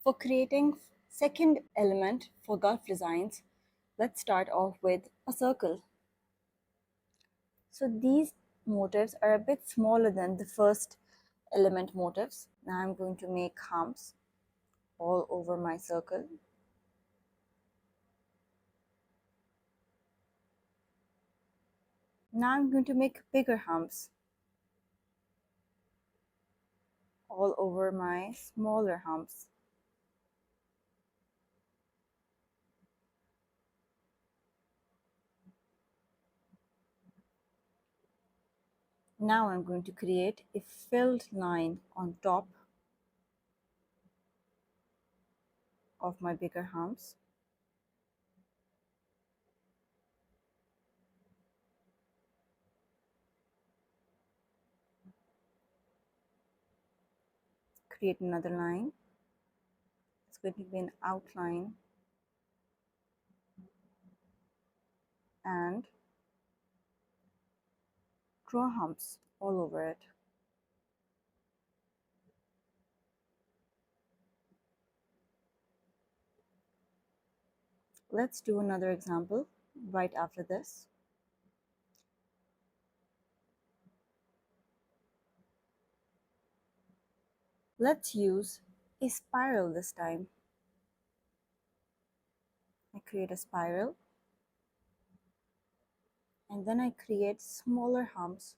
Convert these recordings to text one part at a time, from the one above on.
For creating second element for Gulf designs, let's start off with a circle. So these motifs are a bit smaller than the first element motifs. Now I'm going to make humps all over my circle. Now I'm going to make bigger humps all over my smaller humps. Now I'm going to create a filled line on top of my bigger humps. Create another line. It's going to be an outline and draw humps all over it. Let's do another example right after this. Let's use a spiral this time. I create a spiral and then I create smaller humps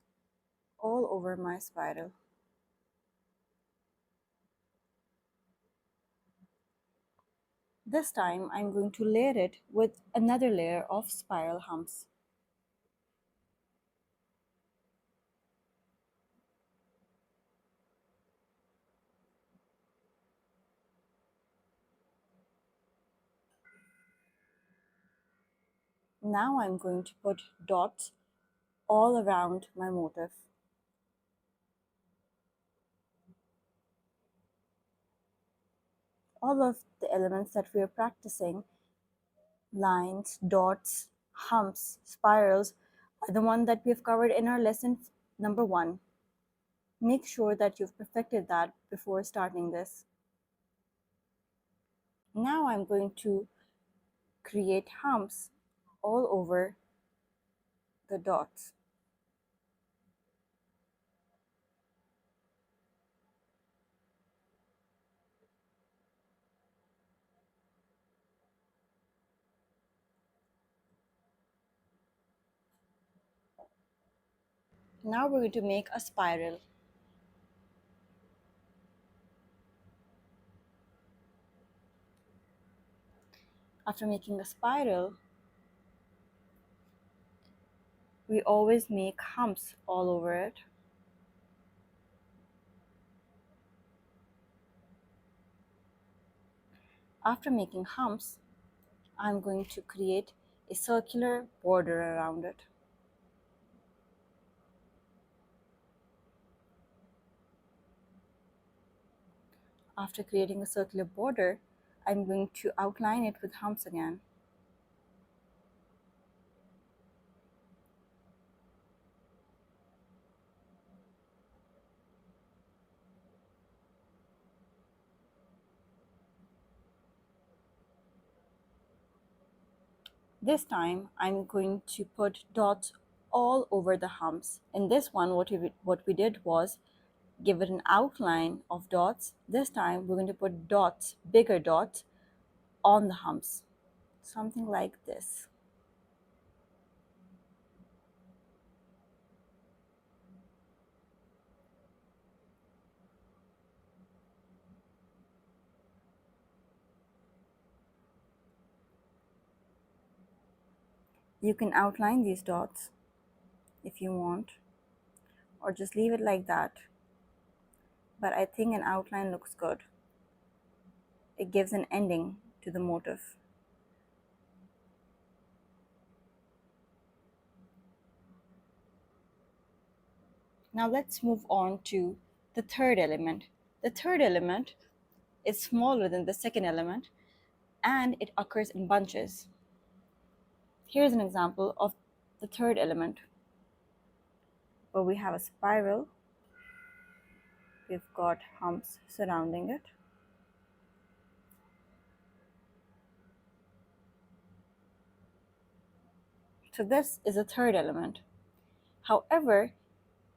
all over my spiral. This time I'm going to layer it with another layer of spiral humps. Now I'm going to put dots all around my motif. All of the elements that we are practicing, lines, dots, humps, spirals, are the one that we have covered in our lesson number 1. Make sure that you've perfected that before starting this. Now I'm going to create humps all over the dots. Now we're going to make a spiral. After making a spiral, we always make humps all over it. After making humps, I'm going to create a circular border around it. After creating a circular border, I'm going to outline it with humps again. This time, I'm going to put dots all over the humps. In this one, what we did was give it an outline of dots. This time, we're going to put dots, bigger dots, on the humps. Something like this. You can outline these dots if you want, or just leave it like that. But I think an outline looks good. It gives an ending to the motif. Now let's move on to the third element. The third element is smaller than the second element and it occurs in bunches. Here's an example of the third element where we have a spiral. We've got humps surrounding it. So this is the third element. However,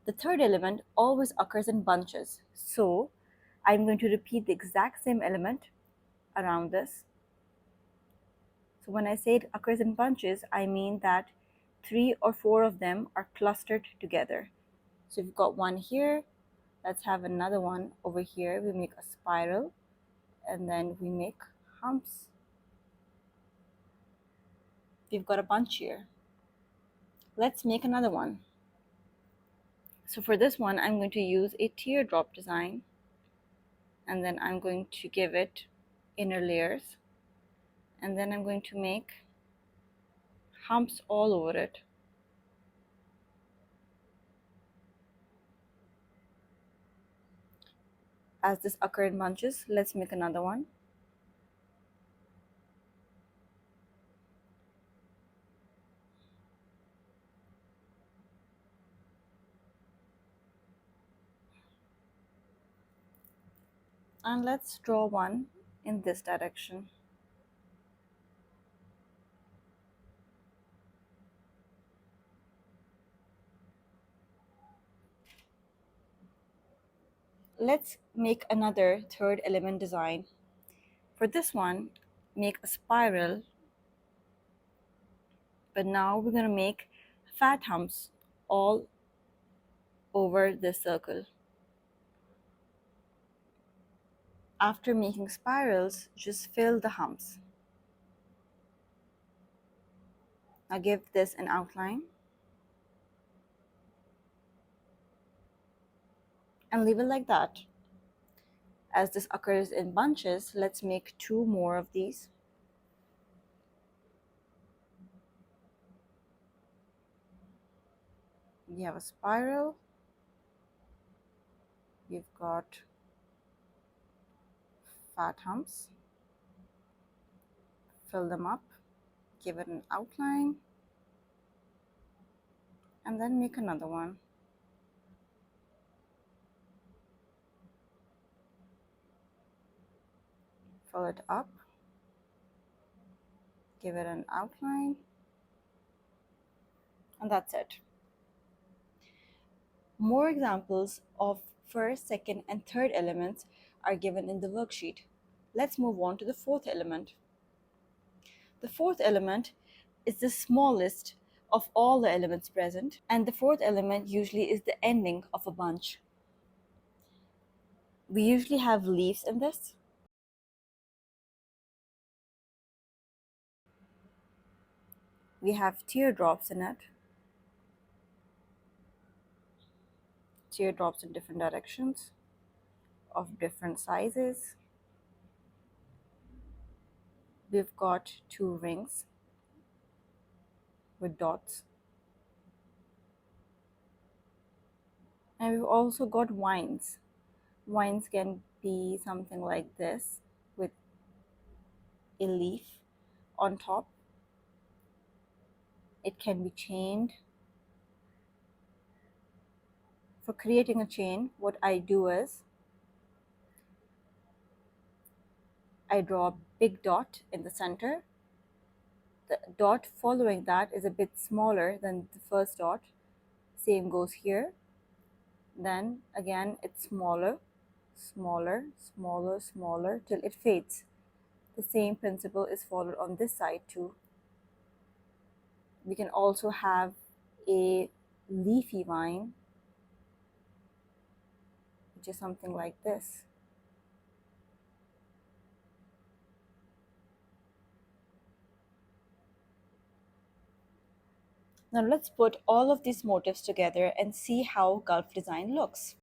the third element always occurs in bunches. So I'm going to repeat the exact same element around this. So when I say it occurs in bunches, I mean that 3 or 4 of them are clustered together. So we've got one here. Let's have another one over here. We make a spiral and then we make humps. We've got a bunch here. Let's make another one. So for this one, I'm going to use a teardrop design, and then I'm going to give it inner layers, and then I'm going to make humps all over it. As this occurs in bunches, let's make another one. And let's draw one in this direction. Let's make another third element design. For this one, make a spiral, but now we're going to make fat humps all over this circle. After making spirals, just fill the humps. Now give this an outline and leave it like that. As this occurs in bunches, let's make 2 more of these. We have a spiral. We've got fat humps. Fill them up, give it an outline, and then make another one. Fill it up, give it an outline, and that's it. More examples of first, second, and third elements are given in the worksheet. Let's move on to the fourth element. The fourth element is the smallest of all the elements present, and the fourth element usually is the ending of a bunch. We usually have leaves in this. We have teardrops in it. Teardrops in different directions, of different sizes. We've got 2 rings with dots. And we've also got vines. Vines can be something like this with a leaf on top. It can be chained. For creating a chain, what I do is I draw a big dot in the center. The dot following that is a bit smaller than the first dot. Same goes here. Then again it's smaller, smaller, smaller, smaller till it fades. The same principle is followed on this side too. We can also have a leafy vine, which is something like this. Now let's put all of these motifs together and see how Gulf design looks.